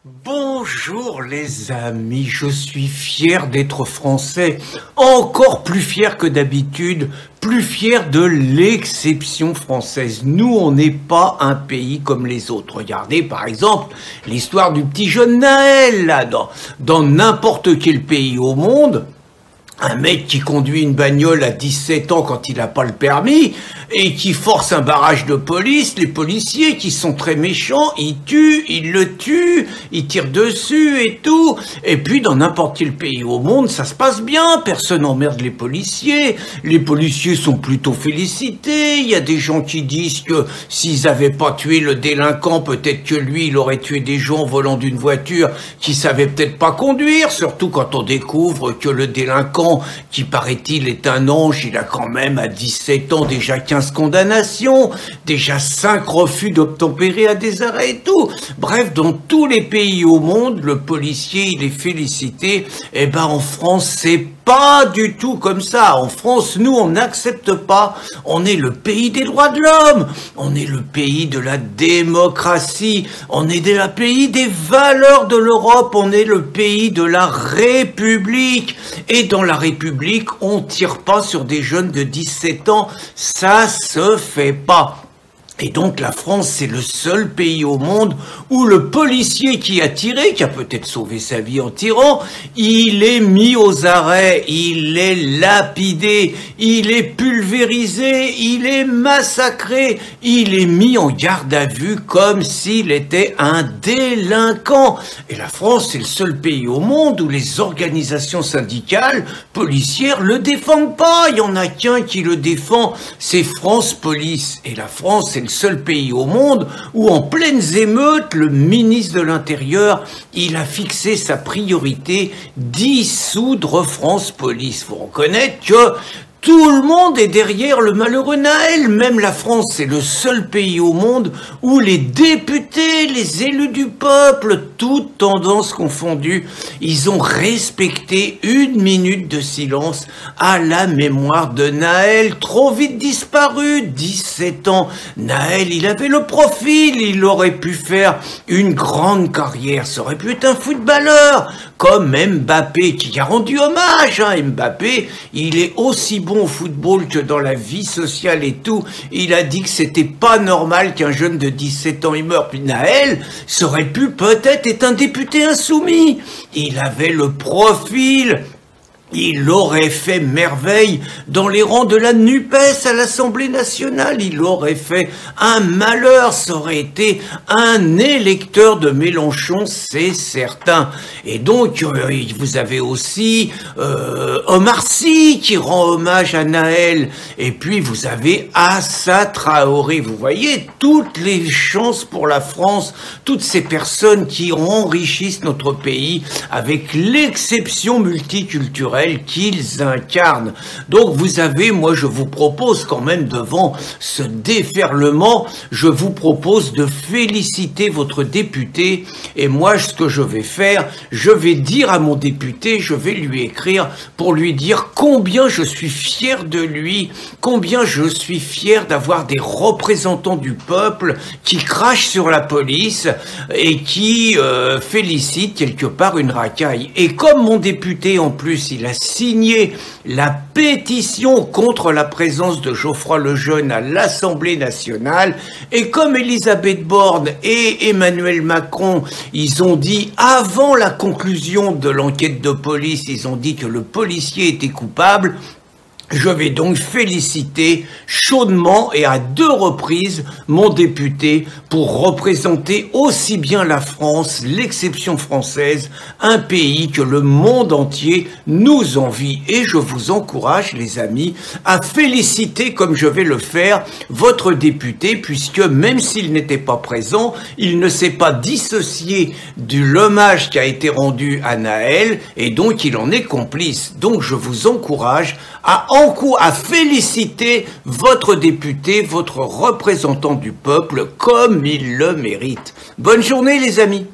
Bonjour les amis, je suis fier d'être français, encore plus fier que d'habitude, plus fier de l'exception française. Nous, on n'est pas un pays comme les autres. Regardez par exemple l'histoire du petit jeune Naël, là, dans n'importe quel pays au monde. Un mec qui conduit une bagnole à 17 ans quand il n'a pas le permis et qui force un barrage de police, les policiers qui sont très méchants, ils le tuent, ils tirent dessus et tout. Et puis dans n'importe quel pays au monde, ça se passe bien, personne n'emmerde les policiers sont plutôt félicités, il y a des gens qui disent que s'ils n'avaient pas tué le délinquant, peut-être que lui, il aurait tué des gens volant d'une voiture qui savait peut-être pas conduire, surtout quand on découvre que le délinquant qui paraît-il est un ange, il a quand même à 17 ans déjà 15 condamnations, déjà 5 refus d'obtempérer à des arrêts et tout. Bref, dans tous les pays au monde, le policier il est félicité. Eh ben en France, c'est pas du tout comme ça. En France, nous, on n'accepte pas. On est le pays des droits de l'homme. On est le pays de la démocratie. On est le pays des valeurs de l'Europe. On est le pays de la République. Et dans la République, on tire pas sur des jeunes de 17 ans. Ça se fait pas. Et donc la France, c'est le seul pays au monde où le policier qui a tiré, qui a peut-être sauvé sa vie en tirant, il est mis aux arrêts, il est lapidé, il est pulvérisé, il est massacré, il est mis en garde à vue comme s'il était un délinquant. Et la France, c'est le seul pays au monde où les organisations syndicales policières le défendent pas. Il y en a qu'un qui le défend, c'est France Police. Et la France, c'est le seul pays au monde où en pleines émeutes, le ministre de l'Intérieur, il a fixé sa priorité, dissoudre France Police. Faut reconnaître que tout le monde est derrière le malheureux Naël. Même la France, c'est le seul pays au monde où les députés, les élus du peuple, toutes tendances confondues, ils ont respecté 1 minute de silence à la mémoire de Naël, trop vite disparu, 17 ans. Naël, il avait le profil, il aurait pu faire une grande carrière, ça aurait pu être un footballeur, comme Mbappé, qui a rendu hommage. Mbappé, il est aussi bon au football que dans la vie sociale et tout. Il a dit que c'était pas normal qu'un jeune de 17 ans il meure. Puis Naël, ça aurait pu peut-être être un député insoumis. Il avait le profil. Il aurait fait merveille dans les rangs de la NUPES à l'Assemblée nationale. Il aurait fait un malheur. Ça aurait été un électeur de Mélenchon, c'est certain. Et donc, vous avez aussi Omar Sy qui rend hommage à Naël. Et puis, vous avez Assa Traoré. Vous voyez, toutes les chances pour la France, toutes ces personnes qui enrichissent notre pays avec l'exception multiculturelle qu'ils incarnent. Donc vous avez, moi je vous propose quand même devant ce déferlement, je vous propose de féliciter votre député. Et moi ce que je vais faire, je vais dire à mon député, je vais lui écrire pour lui dire combien je suis fier de lui, combien je suis fier d'avoir des représentants du peuple qui crachent sur la police et qui félicitent quelque part une racaille. Et comme mon député en plus il a signé la pétition contre la présence de Geoffroy Lejeune à l'Assemblée nationale, et comme Elisabeth Borne et Emmanuel Macron, ils ont dit avant la conclusion de l'enquête de police, ils ont dit que le policier était coupable. Je vais donc féliciter chaudement et à 2 reprises mon député pour représenter aussi bien la France, l'exception française, un pays que le monde entier nous envie. Et je vous encourage, les amis, à féliciter, comme je vais le faire, votre député, puisque même s'il n'était pas présent, il ne s'est pas dissocié de l'hommage qui a été rendu à Naël, et donc il en est complice. Donc je vous encourage à féliciter votre député, votre représentant du peuple, comme il le mérite. Bonne journée les amis.